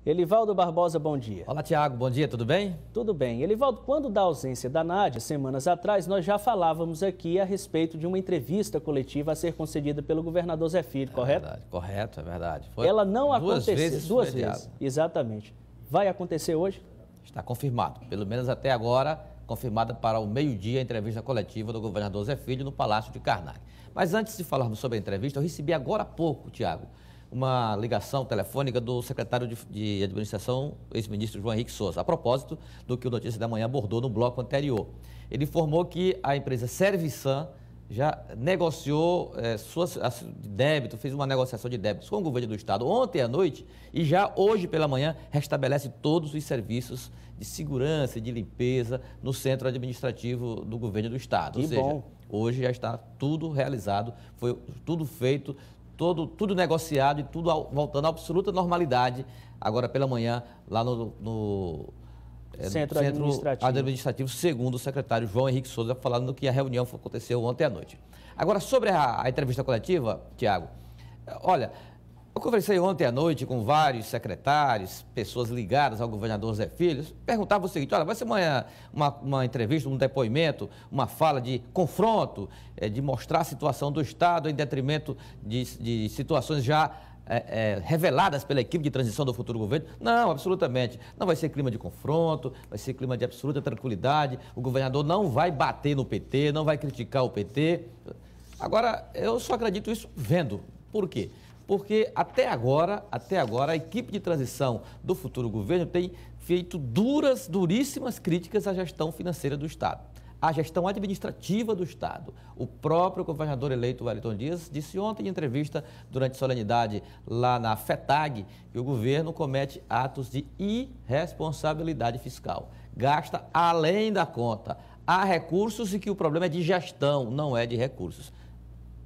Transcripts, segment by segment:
Elivaldo Barbosa, bom dia. Olá, Tiago, bom dia, tudo bem? Tudo bem. Elivaldo, quando da ausência da Nádia, semanas atrás, nós já falávamos aqui a respeito de uma entrevista coletiva a ser concedida pelo governador Zé Filho, correto? Verdade, correto, é verdade. Ela não aconteceu. Duas vezes, vezes, exatamente. Vai acontecer hoje? Está confirmado, pelo menos até agora, confirmada para o meio-dia a entrevista coletiva do governador Zé Filho no Palácio de Karnak. Mas antes de falarmos sobre a entrevista, eu recebi agora há pouco, Tiago, uma ligação telefônica do secretário de Administração, ex-ministro João Henrique Souza, a propósito do que o Notícia da Manhã abordou no bloco anterior. Ele informou que a empresa Serviçam já negociou débito, fez uma negociação de débitos com o governo do estado ontem à noite e já hoje pela manhã restabelece todos os serviços de segurança e de limpeza no centro administrativo do governo do estado. Que bom. Hoje já está tudo realizado, foi tudo feito, tudo negociado e tudo voltando à absoluta normalidade agora pela manhã lá no Centro Administrativo, segundo o secretário João Henrique Souza, falando que a reunião aconteceu ontem à noite. Agora, sobre a entrevista coletiva, Tiago, olha, eu conversei ontem à noite com vários secretários, pessoas ligadas ao governador Zé Filho, perguntava o seguinte: olha, vai ser uma entrevista, um depoimento, uma fala de confronto, de mostrar a situação do Estado em detrimento de situações já reveladas pela equipe de transição do futuro governo? Não, absolutamente. Não vai ser clima de confronto, vai ser clima de absoluta tranquilidade. O governador não vai bater no PT, não vai criticar o PT. Agora, eu só acredito isso vendo. Por quê? Porque até agora, a equipe de transição do futuro governo tem feito duríssimas críticas à gestão financeira do Estado, à gestão administrativa do Estado. O próprio governador eleito, Wellington Dias, disse ontem em entrevista, durante solenidade lá na FETAG, que o governo comete atos de irresponsabilidade fiscal. Gasta além da conta. Há recursos e que o problema é de gestão, não é de recursos.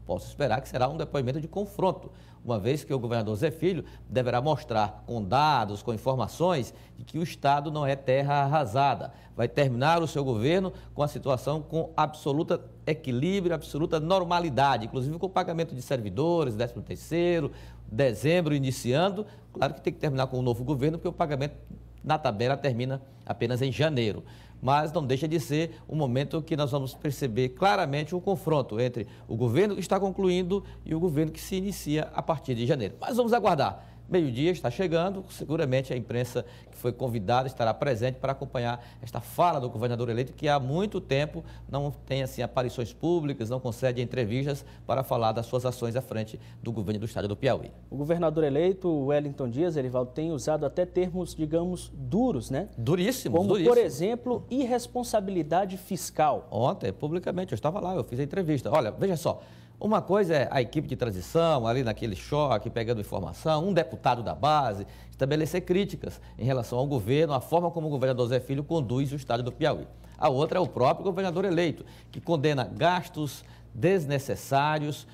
Posso esperar que será um depoimento de confronto, uma vez que o governador Zé Filho deverá mostrar com dados, com informações, de que o Estado não é terra arrasada. Vai terminar o seu governo com a situação com absoluto equilíbrio, absoluta normalidade, inclusive com o pagamento de servidores, 13º, dezembro iniciando. Claro que tem que terminar com o novo governo, porque o pagamento na tabela termina apenas em janeiro. Mas não deixa de ser um momento que nós vamos perceber claramente um confronto entre o governo que está concluindo e o governo que se inicia a partir de janeiro. Mas vamos aguardar. Meio-dia está chegando, seguramente a imprensa que foi convidada estará presente para acompanhar esta fala do governador eleito, que há muito tempo não tem assim aparições públicas, não concede entrevistas para falar das suas ações à frente do governo do estado do Piauí. O governador eleito, Wellington Dias, Elivaldo, tem usado até termos, digamos, duros, né? Duríssimos, como, duríssimos. Por exemplo, irresponsabilidade fiscal. Ontem, publicamente, eu estava lá, eu fiz a entrevista. Olha, veja só. Uma coisa é a equipe de transição, ali naquele choque, pegando informação, um deputado da base, estabelecer críticas em relação ao governo, a forma como o governador Zé Filho conduz o estado do Piauí. A outra é o próprio governador eleito, que condena gastos desnecessários,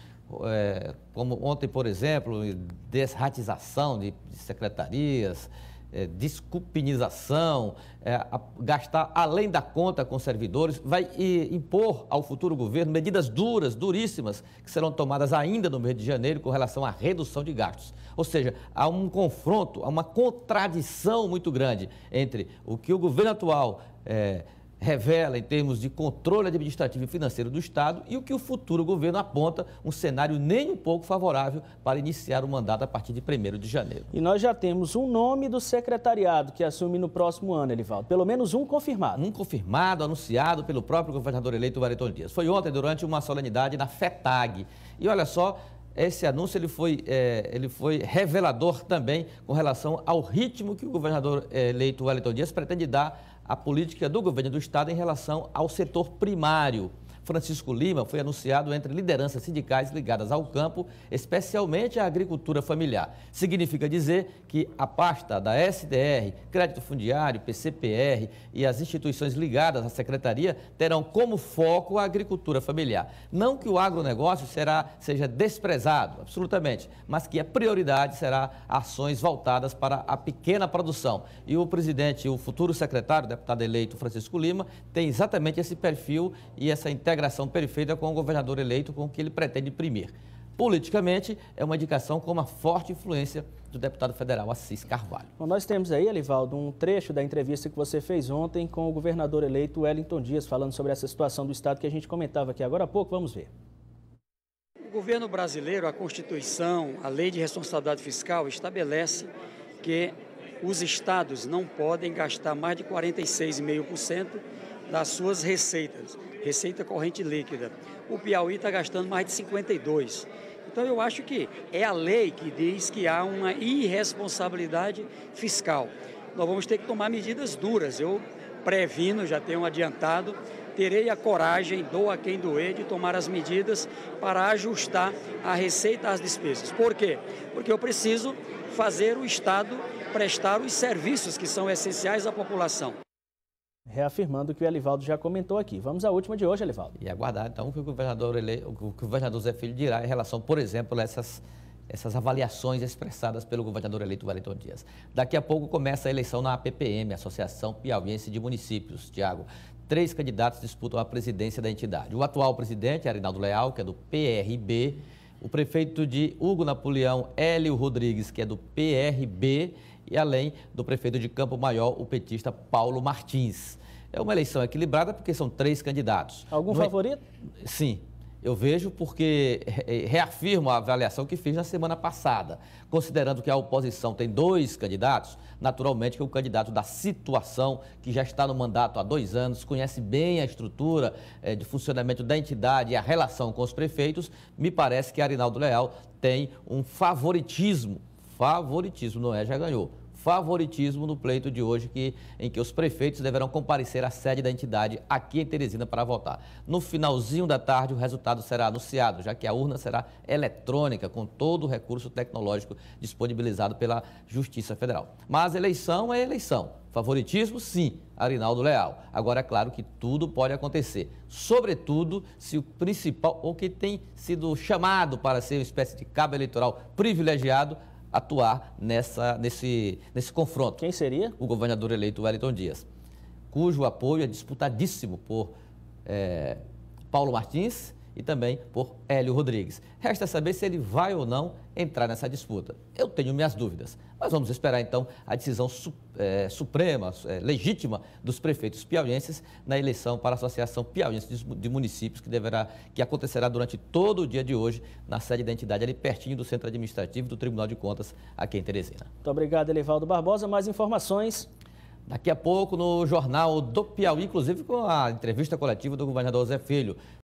como ontem, por exemplo, desratização de secretarias, descupinização, gastar além da conta com servidores, vai impor ao futuro governo medidas duríssimas, que serão tomadas ainda no mês de janeiro com relação à redução de gastos. Ou seja, há um confronto, há uma contradição muito grande entre o que o governo atual revela em termos de controle administrativo e financeiro do Estado e o que o futuro governo aponta, um cenário nem um pouco favorável para iniciar o mandato a partir de 1º de janeiro. E nós já temos um nome do secretariado que assume no próximo ano, Elivaldo. Pelo menos um confirmado. Um confirmado, anunciado pelo próprio governador eleito, Wellington Dias. Foi ontem, durante uma solenidade na FETAG. E olha só, esse anúncio ele foi revelador também com relação ao ritmo que o governador eleito, Wellington Dias, pretende dar a política do governo do estado em relação ao setor primário. Francisco Lima foi anunciado entre lideranças sindicais ligadas ao campo, especialmente à agricultura familiar. Significa dizer que a pasta da SDR, Crédito Fundiário, PCPR e as instituições ligadas à secretaria terão como foco a agricultura familiar. Não que o agronegócio seja desprezado, absolutamente, mas que a prioridade será ações voltadas para a pequena produção. E o presidente, o futuro secretário, deputado eleito Francisco Lima, tem exatamente esse perfil e essa integração perfeita com o governador eleito, com o que ele pretende imprimir. Politicamente, é uma indicação com uma forte influência do deputado federal Assis Carvalho. Bom, nós temos aí, Elivaldo, um trecho da entrevista que você fez ontem com o governador eleito Wellington Dias, falando sobre essa situação do Estado que a gente comentava aqui agora há pouco. Vamos ver. O governo brasileiro, a Constituição, a Lei de Responsabilidade Fiscal estabelece que os estados não podem gastar mais de 46,5% das suas receitas, receita corrente líquida. O Piauí está gastando mais de 52%. Então eu acho que é a lei que diz que há uma irresponsabilidade fiscal. Nós vamos ter que tomar medidas duras. Eu previno, já tenho adiantado, terei a coragem, doa quem doer, de tomar as medidas para ajustar a receita às despesas. Por quê? Porque eu preciso fazer o Estado prestar os serviços que são essenciais à população. Reafirmando o que o Elivaldo já comentou aqui. Vamos à última de hoje, Elivaldo. E aguardar, então, o que o governador Zé Filho dirá em relação, por exemplo, a essas avaliações expressadas pelo governador eleito Wellington Dias. Daqui a pouco começa a eleição na APPM, Associação Piauiense de Municípios. Tiago, 3 candidatos disputam a presidência da entidade. O atual presidente, Arinaldo Leal, que é do PRB, o prefeito de Hugo Napoleão, Hélio Rodrigues, que é do PRB, e além do prefeito de Campo Maior, o petista Paulo Martins. É uma eleição equilibrada porque são 3 candidatos. Algum favorito? Sim, eu vejo porque reafirmo a avaliação que fiz na semana passada. Considerando que a oposição tem 2 candidatos, naturalmente que o candidato da situação, que já está no mandato há 2 anos, conhece bem a estrutura de funcionamento da entidade e a relação com os prefeitos, me parece que Arinaldo Leal tem um favoritismo, não é, já ganhou, favoritismo no pleito de hoje, em que os prefeitos deverão comparecer à sede da entidade aqui em Teresina para votar. No finalzinho da tarde, o resultado será anunciado, já que a urna será eletrônica, com todo o recurso tecnológico disponibilizado pela Justiça Federal. Mas eleição é eleição. Favoritismo, sim, Arinaldo Leal. Agora, é claro que tudo pode acontecer, sobretudo se o principal, ou que tem sido chamado para ser uma espécie de cabo eleitoral privilegiado, atuar nesse confronto. Quem seria? O governador eleito Wellington Dias, cujo apoio é disputadíssimo por Paulo Martins e também por Hélio Rodrigues. Resta saber se ele vai ou não entrar nessa disputa. Eu tenho minhas dúvidas, mas vamos esperar então a decisão suprema, legítima dos prefeitos piauienses na eleição para a Associação Piauiense de Municípios, que acontecerá durante todo o dia de hoje na sede da entidade, ali pertinho do Centro Administrativo do Tribunal de Contas, aqui em Teresina. Muito obrigado, Elivaldo Barbosa. Mais informações daqui a pouco no Jornal do Piauí, inclusive com a entrevista coletiva do governador Zé Filho.